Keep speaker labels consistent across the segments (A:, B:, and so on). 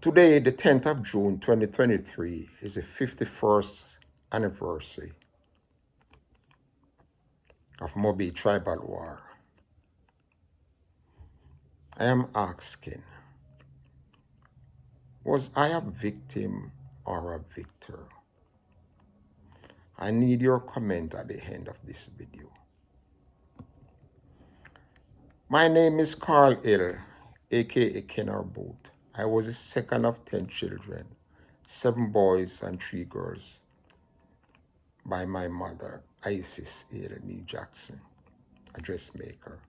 A: Today, the 10th of June 2023, is the 51st anniversary of Moby Tribal War. I am asking, was I a victim or a victor? I need your comment at the end of this video. My name is Carl Hill, aka Kenner Boot. I was the second of 10 children, 7 boys and 3 girls, by my mother, Isis Hill Nee Jackson, a dressmaker.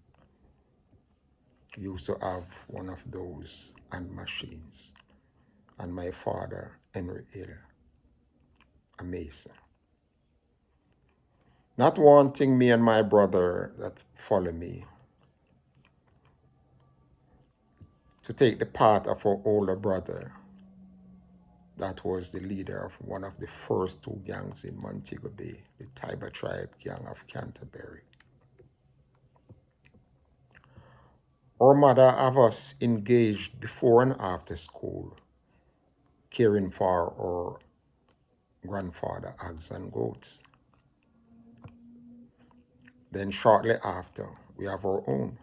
A: Used to have one of those hand machines. And my father, Henry Hill, a mason. Not wanting me and my brother that follow me to take the part of our older brother that was the leader of one of the first 2 gangs in Montego Bay, the Tiber Tribe Gang of Canterbury. Our mother have us engaged before and after school, caring for our grandfather, hogs and goats. Then shortly after, we have our own.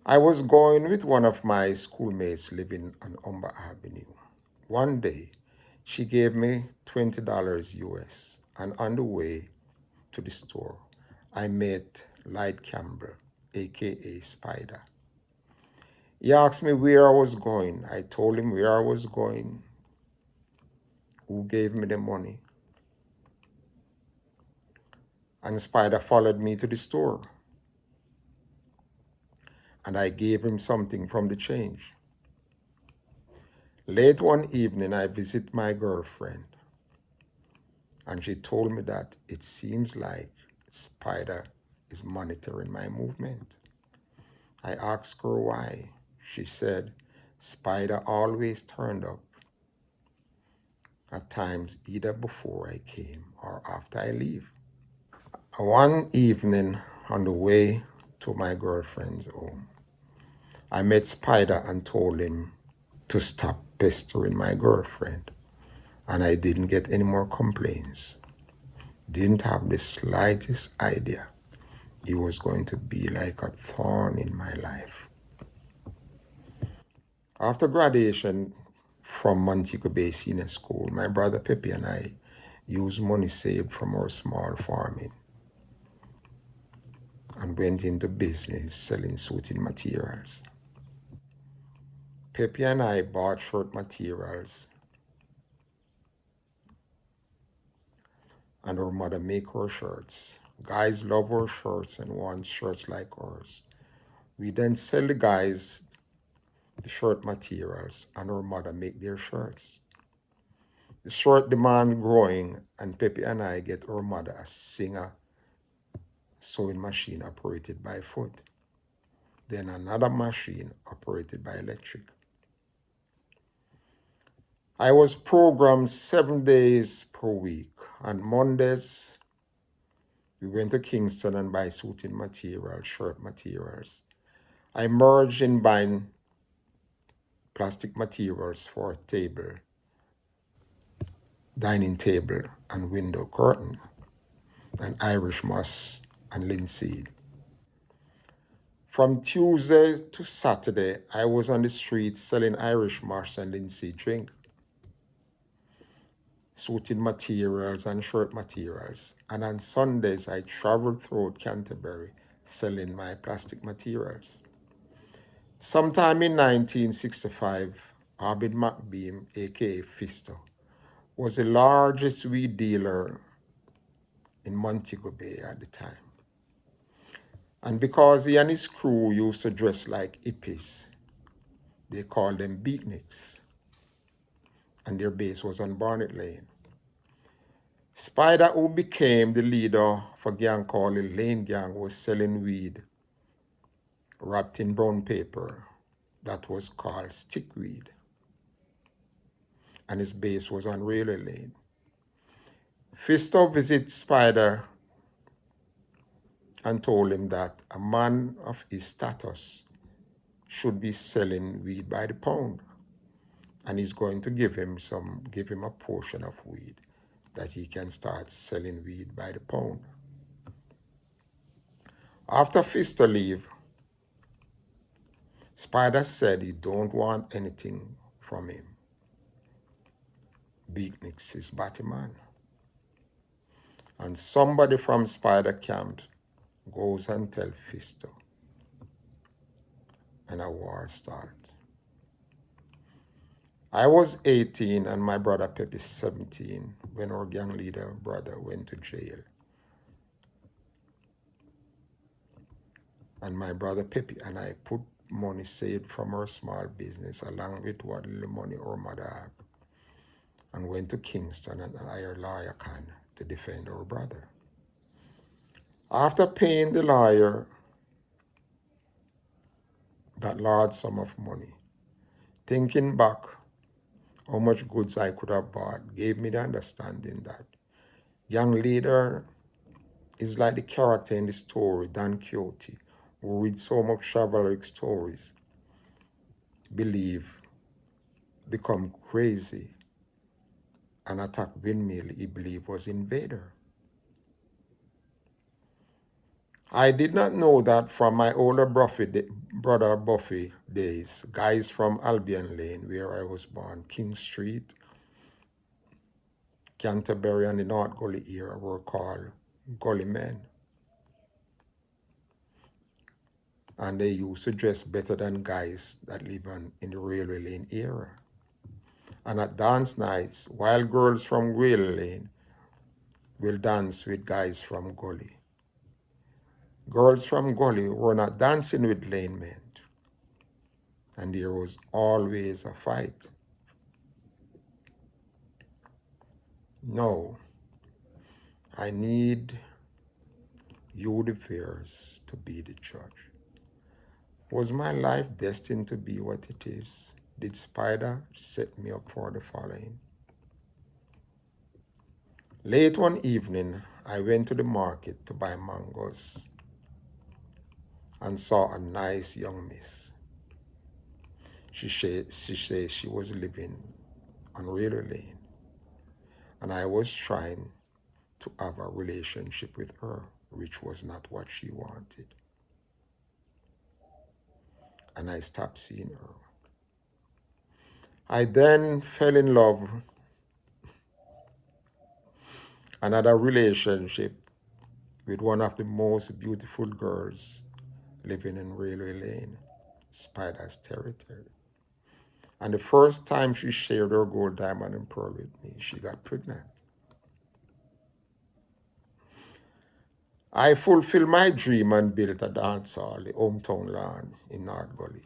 A: I was going with one of my schoolmates living on Umber Avenue. One day, she gave me $20 US, and on the way to the store, I met Light Campbell, aka Spider. He asked me where I was going. I told him where I was going, who gave me the money. And Spider followed me to the store. And I gave him something from the change. Late one evening, I visit my girlfriend, and she told me that it seems like Spider is monitoring my movement. I asked her why. She said, Spider always turned up, at times either before I came or after I leave. One evening, on the way to my girlfriend's home, I met Spider and told him to stop pestering my girlfriend. And I didn't get any more complaints. Didn't have the slightest idea he was going to be like a thorn in my life. After graduation from Montego Bay Senior School, my brother Pepe and I used money saved from our small farming and went into business selling suiting materials. Pepe and I bought shirt materials, and our mother make our shirts. Guys love our shirts and want shirts like ours. We then sell the guys the shirt materials, and our mother make their shirts. The shirt demand growing, and Pepe and I get our mother a Singer sewing machine operated by foot. Then another machine operated by electric. I was programmed 7 days per week. On Mondays, we went to Kingston and buy suiting materials, shirt materials. I merged in buying plastic materials for table, dining table, and window curtain, and Irish moss and linseed. From Tuesday to Saturday, I was on the street selling Irish moss and linseed drink, suiting materials and shirt materials. And on Sundays, I traveled throughout Canterbury selling my plastic materials. Sometime in 1965, Abid McBeam, aka Fisto, was the largest weed dealer in Montego Bay at the time. And because he and his crew used to dress like hippies, they called them beatniks. And their base was on Barnett Lane. Spider, who became the leader for a gang called the Lane Gang, was selling weed wrapped in brown paper that was called stickweed. And his base was on Railway Lane. Fisto visited Spider and told him that a man of his status should be selling weed by the pound, and he's going to give him a portion of weed that he can start selling weed by the pound. After Fister leave, Spider said he don't want anything from him. Beatnik's his Batman. And somebody from Spider camp goes and tells Fister, and a war starts. I was 18 and my brother Pepe 17 when our gang leader brother went to jail. And my brother Pepe and I put money saved from our small business along with what little money our mother had, and went to Kingston and hired lawyer Khan to defend our brother. After paying the lawyer that large sum of money, thinking back how much goods I could have bought gave me the understanding that young leader is like the character in the story Don Quixote, who reads so much chivalric stories, become crazy, and attack windmill he believed was invader. I did not know that from my older brother Buffy days, guys from Albion Lane, where I was born, King Street, Canterbury, and the North Gully era were called Gully Men. And they used to dress better than guys that live in the Railway Lane era. And at dance nights, while girls from Railway Lane will dance with guys from Gully, girls from Gully were not dancing with lane men. And there was always a fight. No, I need you, the fears, to be the judge. Was my life destined to be what it is? Did Spider set me up for the following? Late one evening, I went to the market to buy mangoes and saw a nice young miss. She said she was living on Railway Lane, and I was trying to have a relationship with her, which was not what she wanted. And I stopped seeing her. I then fell in love and had a relationship with one of the most beautiful girls living in Railway Lane, Spider's territory. And the first time she shared her gold, diamond, and pearl with me, she got pregnant. I fulfilled my dream and built a dance hall, the hometown lawn in North Gully.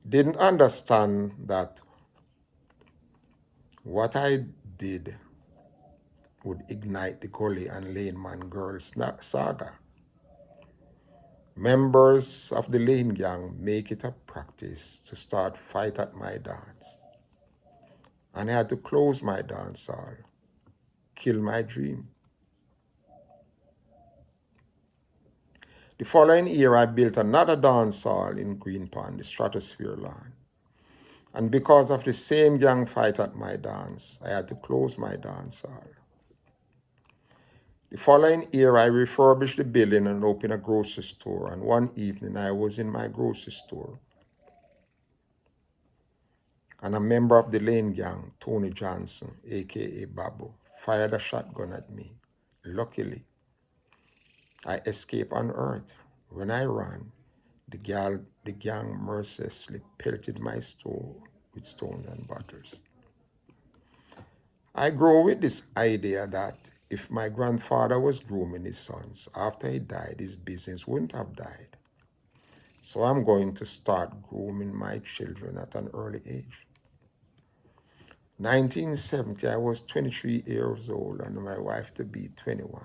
A: Didn't understand that what I did would ignite the Gully and Lane Man girls saga. Members of the Lane gang make it a practice to start fight at my dance. And I had to close my dance hall, kill my dream. The following year, I built another dance hall in Green Pond, the Stratosphere lawn. And because of the same gang fight at my dance, I had to close my dance hall. The following year, I refurbished the building and opened a grocery store. And one evening, I was in my grocery store, and a member of the Lane gang, Tony Johnson, a.k.a. Babu, fired a shotgun at me. Luckily, I escaped unearthed. When I ran, the gang mercilessly pelted my store with stones and bottles. I grew with this idea that if my grandfather was grooming his sons, after he died, his business wouldn't have died. So I'm going to start grooming my children at an early age. 1970, I was 23 years old and my wife to be 21.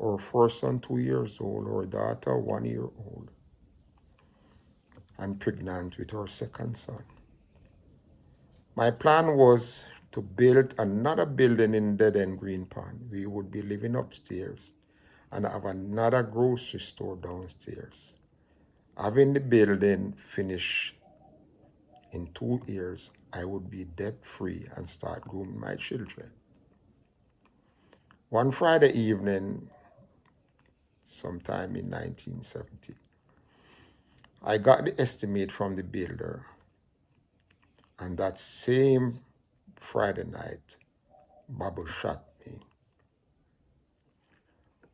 A: Our first son 2 years old, our daughter 1 year old, and pregnant with our second son. My plan was to build another building in Dead End Green Pond. We would be living upstairs and have another grocery store downstairs. Having the building finished in 2 years, I would be debt-free and start grooming my children. One Friday evening, sometime in 1970, I got the estimate from the builder, and that same Friday night, Babu shot me.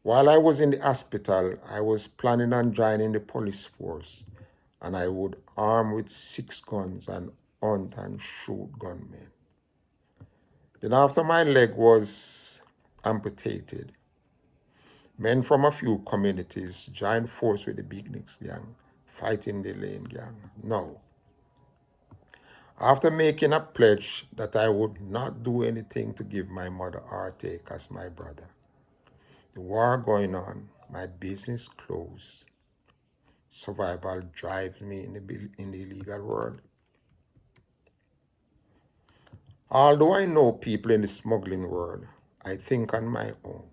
A: While I was in the hospital, I was planning on joining the police force, and I would arm with 6 guns and hunt and shoot gunmen. Then after my leg was amputated, men from a few communities joined force with the Big Nicks gang, fighting the Lane gang. No. After making a pledge that I would not do anything to give my mother heartache as my brother, the war going on, my business closed. Survival drives me in the illegal world. Although I know people in the smuggling world, I think on my own.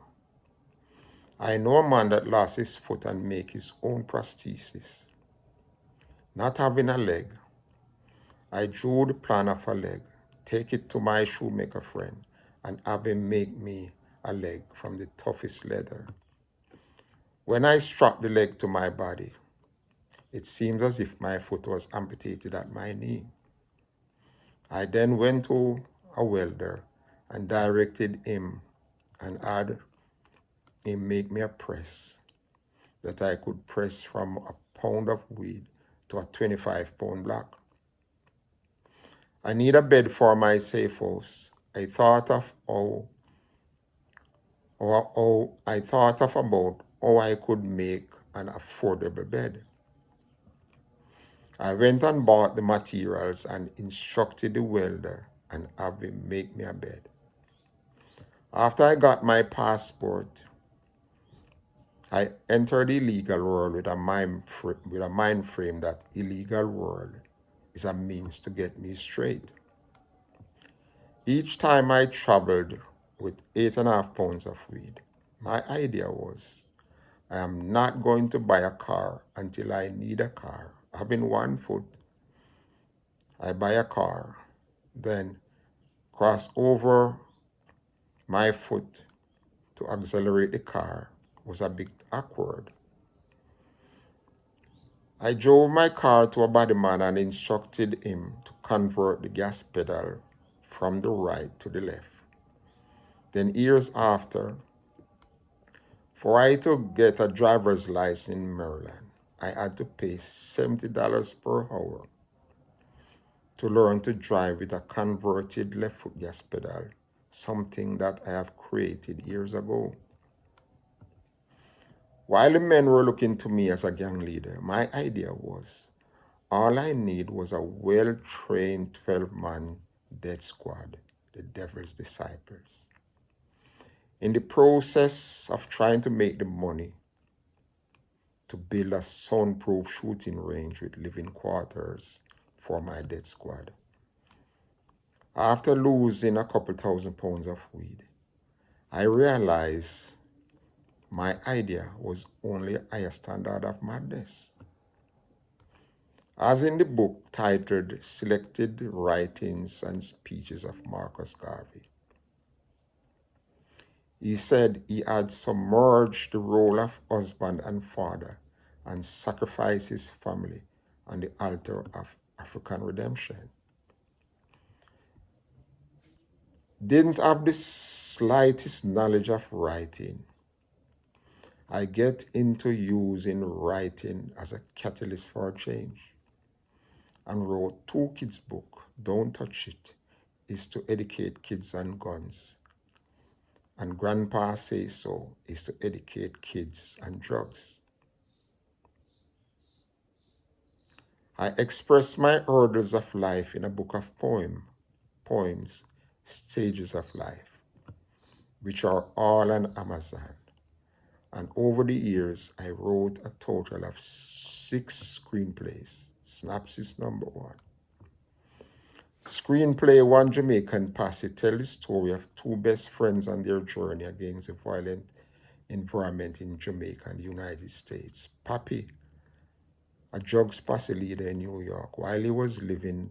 A: I know a man that lost his foot and make his own prosthesis. Not having a leg, I drew the plan of a leg, take it to my shoemaker friend, and have him make me a leg from the toughest leather. When I strapped the leg to my body, it seems as if my foot was amputated at my knee. I then went to a welder and directed him and had him make me a press that I could press from a pound of weed to a 25-pound block. I need a bed for my safe house. I thought of about how I could make an affordable bed. I went and bought the materials and instructed the welder and have him make me a bed. After I got my passport, I entered the illegal world with a mind frame that illegal world is a means to get me straight. Each time I traveled with 8.5 pounds of weed, my idea was, I am not going to buy a car until I need a car. Having one foot, I buy a car, then cross over my foot to accelerate the car was a bit awkward. I drove my car to a bodyman and instructed him to convert the gas pedal from the right to the left. Then years after, for I to get a driver's license in Maryland, I had to pay $70 per hour to learn to drive with a converted left foot gas pedal, something that I have created years ago. While the men were looking to me as a gang leader, my idea was, all I need was a well-trained 12-man death squad, the devil's disciples. In the process of trying to make the money to build a soundproof shooting range with living quarters for my death squad. After losing a couple $1,000 of weed, I realized my idea was only a higher standard of madness. As in the book titled Selected Writings and Speeches of Marcus Garvey, he said he had submerged the role of husband and father and sacrificed his family on the altar of African redemption. Didn't have the slightest knowledge of writing. I get into using writing as a catalyst for change and wrote 2 kids' books. Don't Touch It is to educate kids on guns, and Grandpa Say So is to educate kids on drugs. I express my hurdles of life in a book of poems, Stages of Life, which are all on Amazon. And over the years, I wrote a total of 6 screenplays. Synopsis number 1. Screenplay One Jamaican Posse tells the story of 2 best friends on their journey against the violent environment in Jamaica and the United States. Pappy a drugs posse leader in New York. While he was living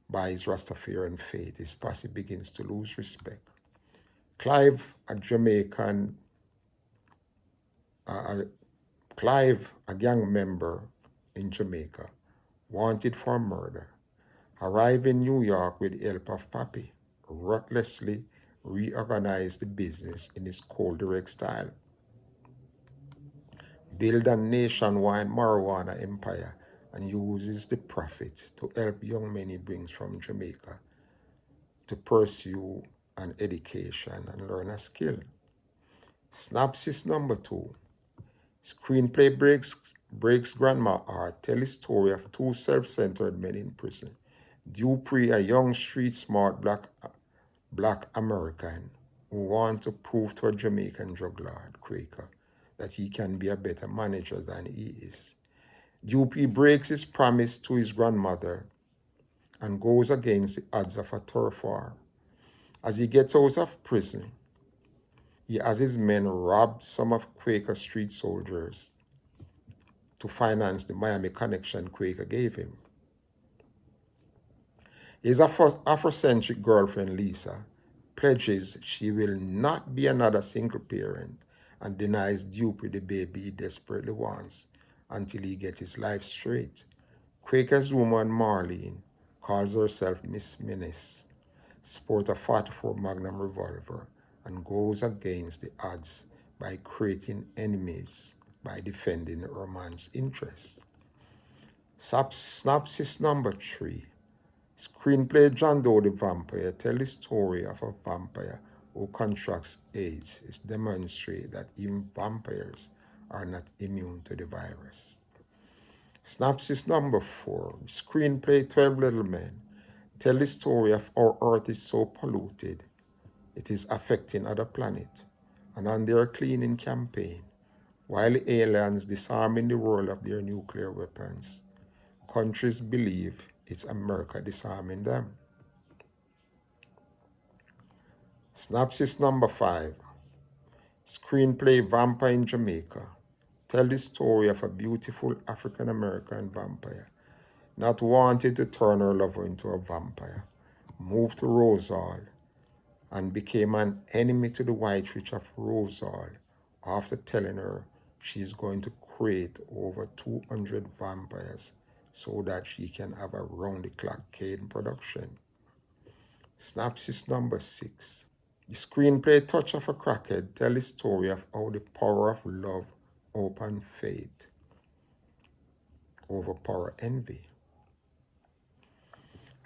A: by his Rastafarian faith, his posse begins to lose respect. Clive, a Jamaican, Clive, a gang member in Jamaica, wanted for murder, arrived in New York with the help of Pappy, ruthlessly reorganized the business in his cold direct style, build a nationwide marijuana empire, and uses the profit to help young men he brings from Jamaica to pursue an education and learn a skill. Synopsis number 2. Screenplay breaks grandma heart, tell the story of two self-centered men in prison. Dupree, a young street-smart black American who wants to prove to a Jamaican drug lord, Quaker, that he can be a better manager than he is. Dupree breaks his promise to his grandmother and goes against the odds of a turf war. As he gets out of prison, he has his men rob some of Quaker street soldiers to finance the Miami connection Quaker gave him. His Afrocentric girlfriend, Lisa, pledges she will not be another single parent and denies Dupree the baby he desperately wants until he gets his life straight. Quaker's woman, Marlene, calls herself Miss Menace, sports a 44 Magnum revolver, and goes against the odds by creating enemies by defending her man's interests. Synopsis number 3. Screenplay John Doe the Vampire tells the story of a vampire who contracts AIDS. It demonstrates that even vampires are not immune to the virus. Synopsis number 4. Screenplay 12 Little Men tells the story of how Earth is so polluted it is affecting other planets, and on their cleaning campaign, while aliens disarming the world of their nuclear weapons, countries believe it's America disarming them. Synopsis number 5. Screenplay Vampire in Jamaica tells the story of a beautiful African-American vampire not wanting to turn her lover into a vampire, moved to Rosal and became an enemy to the White Witch of Rosal after telling her she is going to create over 200 vampires so that she can have a round-the-clock cane production. Synopsis number 6. The screenplay Touch of a Crackhead tells the story of how the power of love, hope, and faith overpower envy.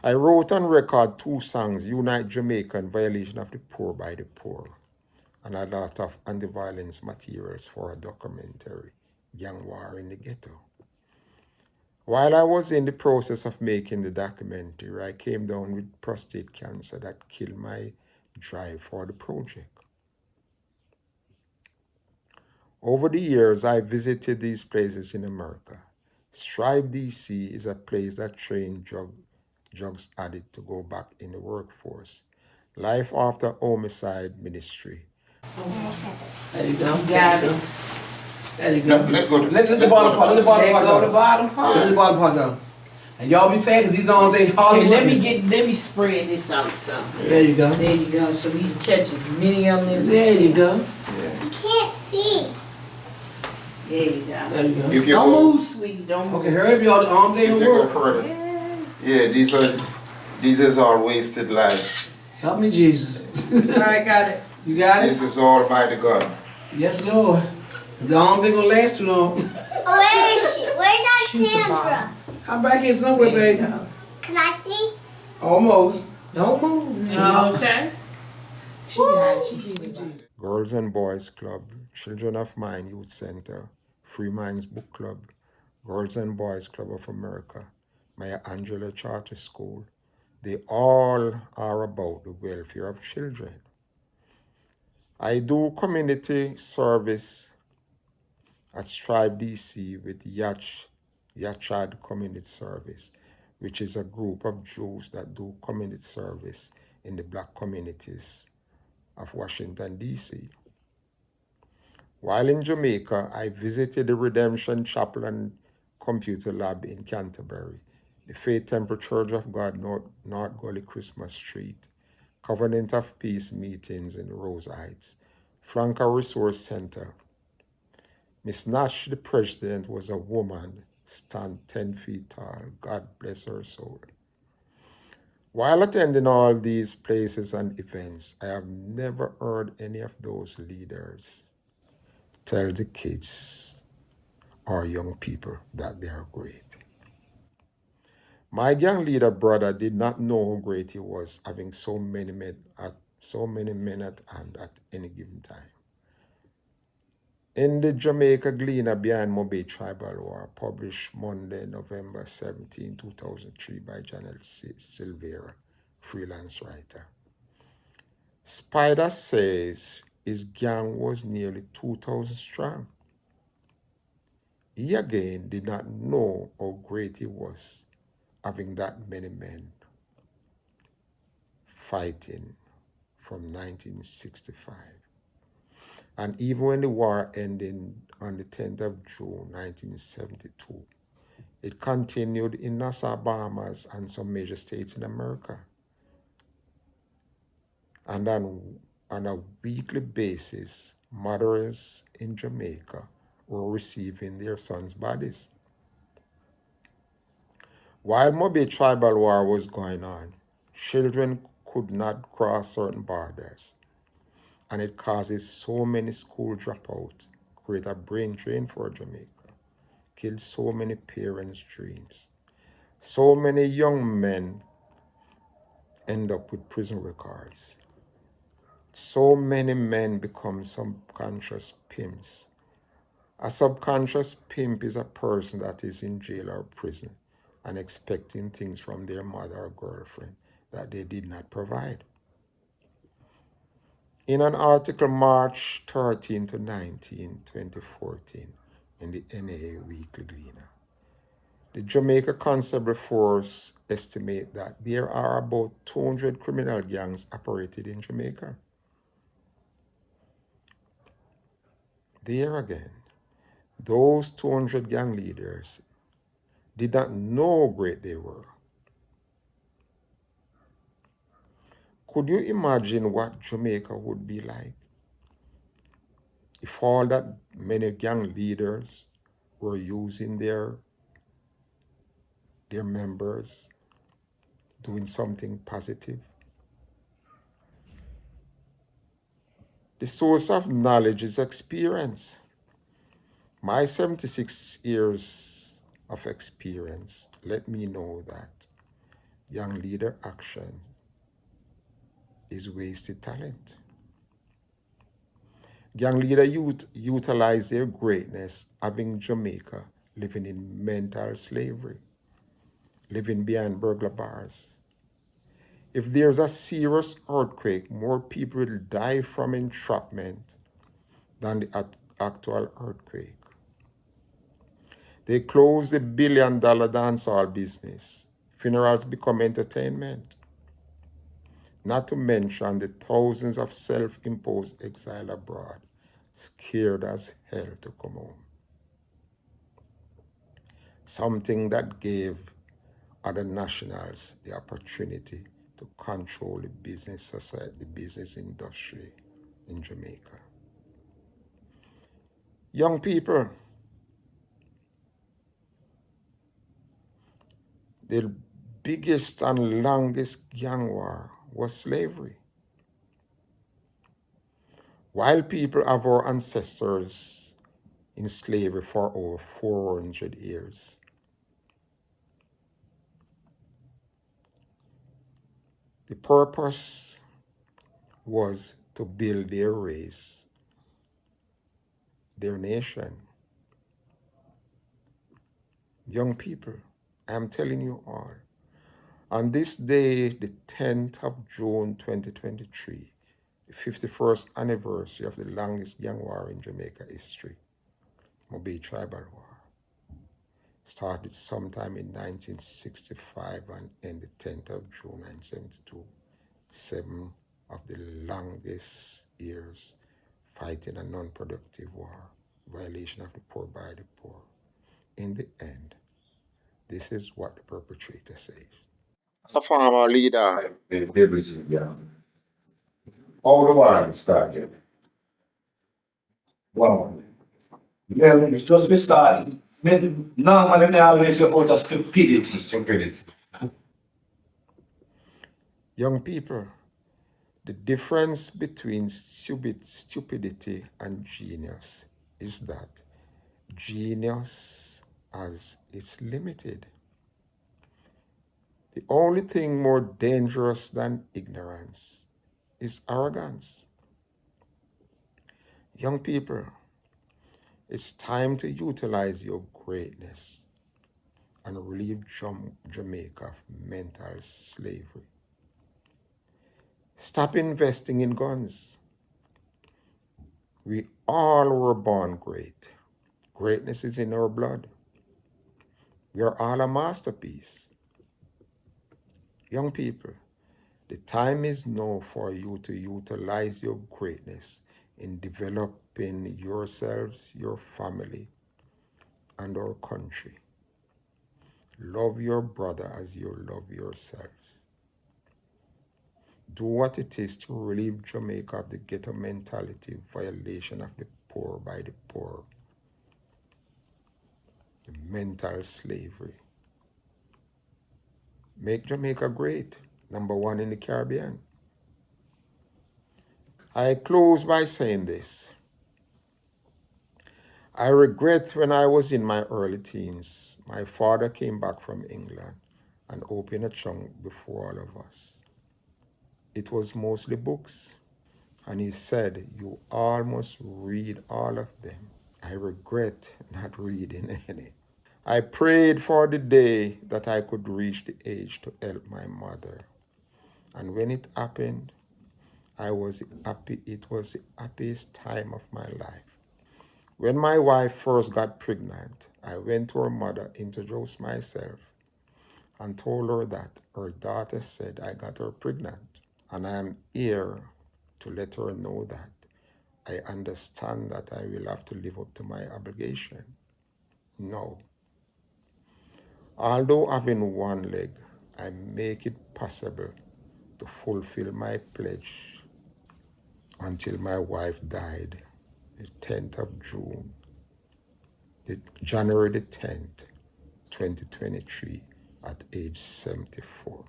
A: I wrote and recorded 2 songs, Unite Jamaica and Violation of the Poor by the Poor, and a lot of anti-violence materials for a documentary, Gang War in the Ghetto. While I was in the process of making the documentary, I came down with prostate cancer that killed my drive for the project. Over the years, I visited these places in America. Strive DC is a place that trains drugs addicts to go back in the workforce. Life After Homicide Ministry.
B: There you go.
C: You got it.
B: There you go.
D: Let go.
B: Let the bottom part. Let the bottom
C: Let
B: part
C: go the
B: go.
C: bottom part.
B: Let the bottom part go. And y'all be fast, cause these arms ain't hard.
C: Okay, let me spread this out some.
B: There you go.
C: There you go. So we can catch as many of them as we
B: There
C: can.
B: you go.
D: Yeah.
E: You can't see.
C: There you go.
B: There you go.
D: If you
C: Don't
D: go,
C: move, sweetie. Don't move.
B: Okay, hurry up, y'all. The arms
D: if
B: ain't
D: you go
B: work.
D: further,
C: Yeah.
D: yeah, these is all wasted life.
B: Help me, Jesus.
C: Alright, got it.
B: You got it?
D: This is all by the God.
B: Yes, Lord. The arms ain't gonna last too long.
E: Oh, where is she? Where's
C: Shoot the
E: Alexandra?
B: I'm back here somewhere,
C: There you
B: baby.
C: go.
E: Can I see?
B: Almost.
C: Don't move. Okay. She got it. She's
B: Sweet Jesus.
A: Girls and Boys Club, Children of Mine Youth Center, Free Minds Book Club, Girls and Boys Club of America, Maya Angelou Charter School. They all are about the welfare of children. I do community service at Strive DC with Yachad Community Service, which is a group of Jews that do community service in the black communities of Washington, D.C. While in Jamaica, I visited the Redemption Chapel and Computer Lab in Canterbury, the Faith Temple Church of God, North Gully Christmas Street, Covenant of Peace meetings in Rose Heights, Franca Resource Center. Miss Nash, the president, was a woman, stand 10 feet tall. God bless her soul. While attending all these places and events, I have never heard any of those leaders tell the kids or young people that they are great. My gang leader brother did not know how great he was, having so many men at hand at any given time. In the Jamaica Gleaner behind Mobe Tribal War, published Monday, November 17, 2003 by Janelle Silvera, freelance writer. Spider says his gang was nearly 2,000 strong. He again did not know how great he was, having that many men fighting from 1965. And even when the war ended on the 10th of June 1972, it continued in Nassau, Bahamas, and some major states in America. And on a weekly basis, mothers in Jamaica were receiving their sons' bodies. While Mobe Tribal War was going on, children could not cross certain borders, and it causes so many school dropouts, create a brain drain for Jamaica, killed so many parents' dreams. So many young men end up with prison records. So many men become subconscious pimps. A subconscious pimp is a person that is in jail or prison and expecting things from their mother or girlfriend that they did not provide. In an article March 13 to 19, 2014, in the NAA Weekly Gleaner, the Jamaica Constable Force estimate that there are about 200 criminal gangs operated in Jamaica. There again, those 200 gang leaders did not know how great they were. Could you imagine what Jamaica would be like if all that many gang leaders were using their members doing something positive? The source of knowledge is experience. My 76 years of experience let me know that young leader action is wasted talent. Young leaders utilize their greatness, having Jamaica living in mental slavery, living behind burglar bars. If there's a serious earthquake, more people will die from entrapment than the actual earthquake. They close the billion-dollar dancehall business. Funerals become entertainment. Not to mention the thousands of self-imposed exile abroad, scared as hell to come home. Something that gave other nationals the opportunity to control the business society, the business industry in Jamaica. Young people, the biggest and longest gang war was slavery. While people have our ancestors in slavery for over 400 years, the purpose was to build their race, their nation. Young people, I am telling you all, on this day, the 10th of June 2023, the 51st anniversary of the longest gang war in Jamaica history, Mobe Tribal War, started sometime in 1965 and ended 10th of June 1972, 7 of the longest years fighting a non-productive war, violation of the poor by the poor. in the end, this is what the perpetrator says.
D: As a farmer leader,
F: Everything, yeah. All the while started. Wow. Yeah, it's just be starting. Normally, they always say about the stupidity. Stupidity.
A: Young people, the difference between stupidity and genius is that genius is limited. The only thing more dangerous than ignorance is arrogance. Young people, it's time to utilize your greatness and relieve Jamaica of mental slavery. Stop investing in guns. We all were born great. Greatness is in our blood. We are all a masterpiece. Young people, the time is now for you to utilize your greatness in developing yourselves, your family, and our country. Love your brother as you love yourselves. Do what it is to relieve Jamaica of the ghetto mentality, violation of the poor by the poor, the mental slavery. Make Jamaica great, #1 in the Caribbean. I close by saying this. I regret when I was in my early teens, my father came back from England and opened a trunk before all of us. It was mostly books, and he said, "You all must read all of them." I regret not reading any. I prayed for the day that I could reach the age to help my mother. And when it happened, I was happy. It was the happiest time of my life. When my wife first got pregnant, I went to her mother, introduced myself, and told her that her daughter said I got her pregnant. And I am here to let her know that I understand that I will have to live up to my obligation. No. Although having one leg, I make it possible to fulfill my pledge until my wife died, the 10th of June, January the 10th, 2023, at age 74.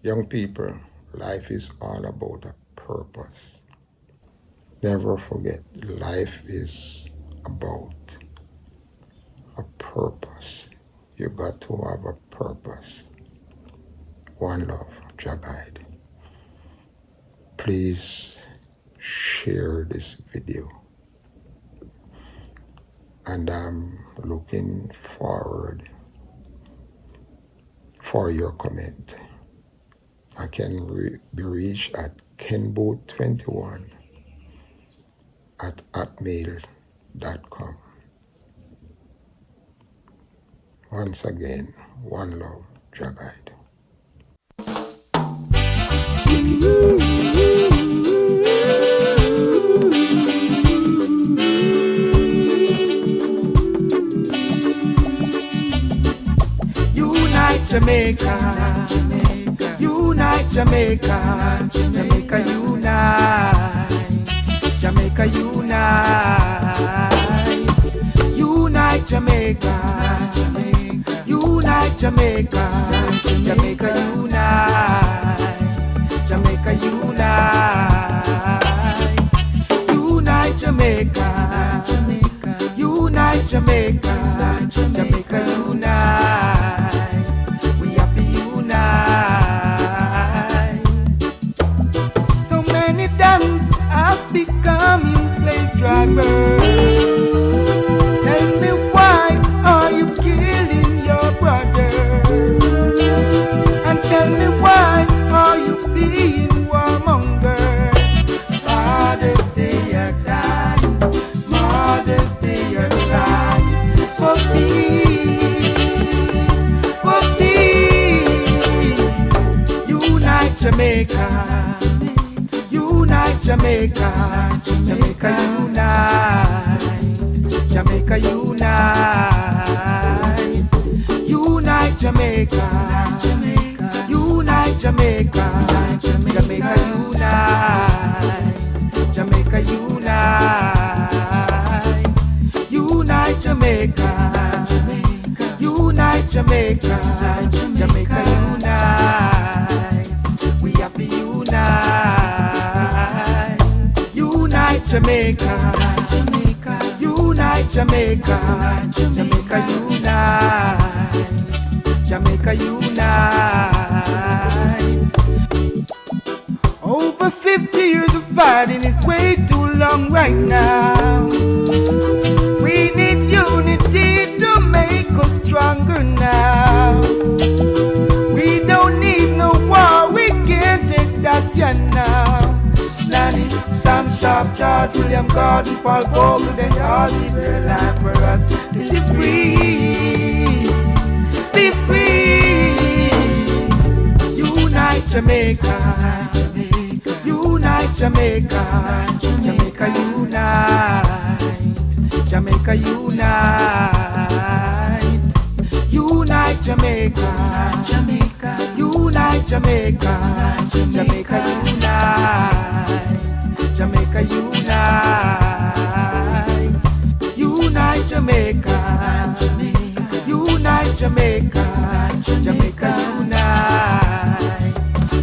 A: Young people, life is all about a purpose. Never forget, life is about a purpose. You got to have a purpose. One love, Jah guide. Please share this video. And I'm looking forward for your comment. I can be reached at kenboot21@hotmail.com. Once again, one love, Jah guide.
G: Unite Jamaica, unite Jamaica, Jamaica unite, Jamaica unite, unite Jamaica, unite Jamaica, Jamaica unite, Jamaica unite, unite Jamaica, unite Jamaica, Jamaica unite. We have to unite. So many dons have become slave drivers. Tell me, why are you killing your brothers? And tell me, why are you being warmongers? Fathers, they are dying. Mothers, they are crying. For peace, for peace. Unite Jamaica, unite Jamaica, Jamaica unite, Jamaica unite. Jamaica, unite Jamaica, Jamaica unite, Jamaica unite. Over 50 years of fighting is way too long right now. We need unity to make us stronger now. We don't need no war, we can't take that now. Nanny, Sam Sharp, George, William Gordon, Paul Bogle, they all give their life for us to be free, be free. Unite Jamaica, unite Jamaica, Jamaica unite, Jamaica unite, unite Jamaica, unite Jamaica, Jamaica unite, Jamaica unite, unite Jamaica, unite Jamaica, Jamaica unite.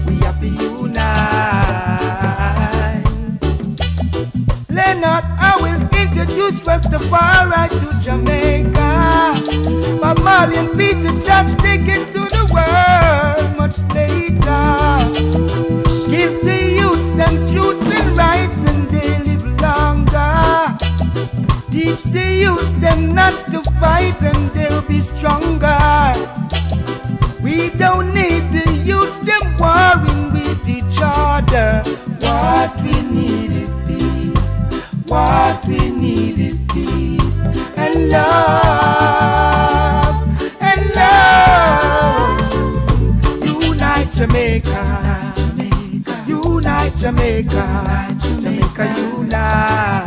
G: We have to unite. Leonard, I will introduce Rastafari to Jamaica. But Marley and Peter Tosh take it to the world much later. Give the youth them truths and rights and they live longer. Teach the youth them not to fight and they'll be stronger. We don't need the youths them warring with each other. What we need is peace. What we need is peace and love, and love. Unite Jamaica, unite Jamaica, Jamaica unite,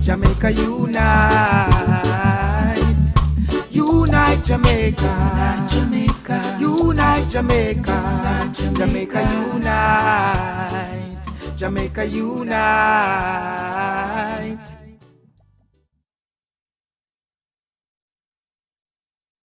G: Jamaica unite, unite Jamaica, unite Jamaica, Jamaica unite, Jamaica unite.